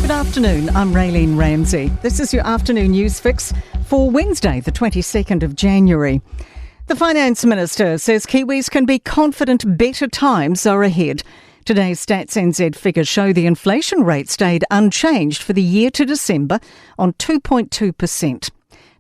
Good afternoon, I'm Raylene Ramsey. This is your afternoon news fix for Wednesday, the 22nd of January. The Finance Minister says Kiwis can be confident better times are ahead. Today's Stats NZ figures show the inflation rate stayed unchanged for the year to December on 2.2%.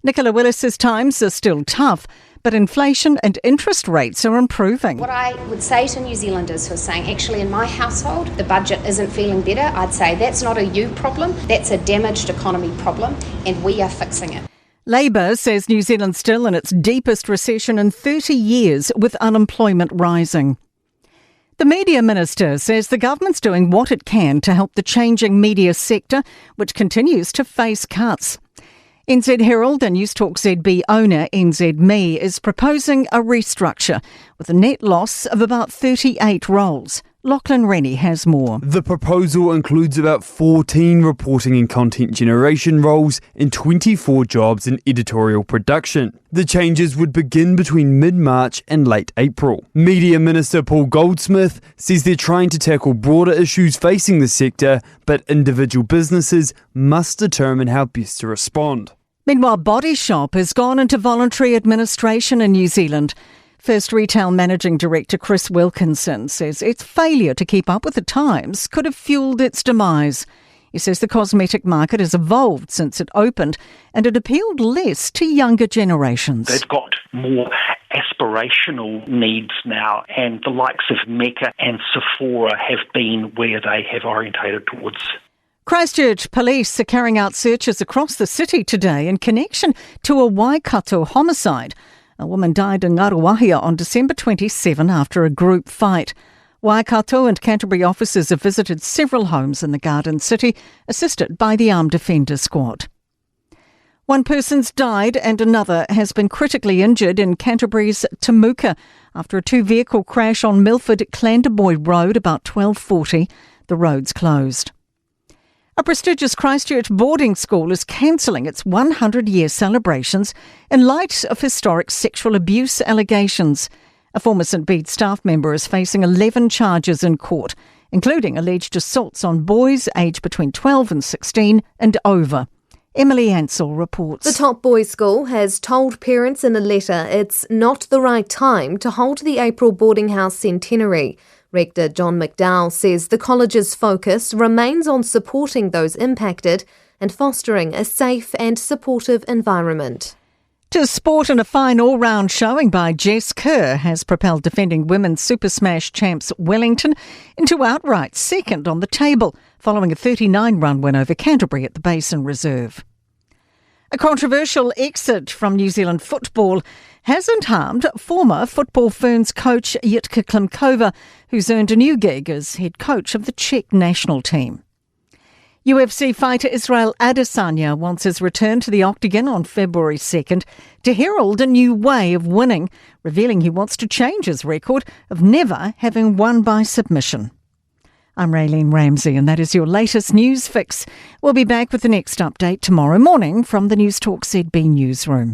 Nicola Willis says times are still tough, but inflation and interest rates are improving. What I would say to New Zealanders who are saying, actually in my household, the budget isn't feeling better, I'd say that's not a you problem, that's a damaged economy problem, and we are fixing it. Labour says New Zealand's still in its deepest recession in 30 years, with unemployment rising. The Media Minister says the government's doing what it can to help the changing media sector, which continues to face cuts. NZ Herald and Newstalk ZB owner NZME is proposing a restructure with a net loss of about 38 roles. Lachlan Rennie has more. The proposal includes about 14 reporting and content generation roles and 24 jobs in editorial production. The changes would begin between mid-March and late April. Media Minister Paul Goldsmith says they're trying to tackle broader issues facing the sector, but individual businesses must determine how best to respond. Meanwhile, Body Shop has gone into voluntary administration in New Zealand. First Retail Managing Director Chris Wilkinson says its failure to keep up with the times could have fuelled its demise. He says the cosmetic market has evolved since it opened and it appealed less to younger generations. They've got more aspirational needs now, and the likes of Mecca and Sephora have been where they have orientated towards. Christchurch police are carrying out searches across the city today in connection to a Waikato homicide. A woman died in Ngaruahia on December 27 after a group fight. Waikato and Canterbury officers have visited several homes in the Garden City, assisted by the Armed Defender Squad. One person's died and another has been critically injured in Canterbury's Temuka after a two-vehicle crash on Milford-Clandeboye Road about 12:40. The road's closed. A prestigious Christchurch boarding school is cancelling its 100-year celebrations in light of historic sexual abuse allegations. A former St Bede staff member is facing 11 charges in court, including alleged assaults on boys aged between 12 and 16 and over. Emily Ansell reports. The top boys' school has told parents in a letter it's not the right time to hold the April boarding house centenary. Rector John McDowell says the college's focus remains on supporting those impacted and fostering a safe and supportive environment. To sport, and a fine all-round showing by Jess Kerr has propelled defending women's Super Smash champs Wellington into outright second on the table, following a 39-run win over Canterbury at the Basin Reserve. A controversial exit from New Zealand football hasn't harmed former Football Ferns coach Jitka Klimkova, who's earned a new gig as head coach of the Czech national team. UFC fighter Israel Adesanya wants his return to the octagon on February 2nd to herald a new way of winning, revealing he wants to change his record of never having won by submission. I'm Raylene Ramsey, and that is your latest news fix. We'll be back with the next update tomorrow morning from the Newstalk ZB newsroom.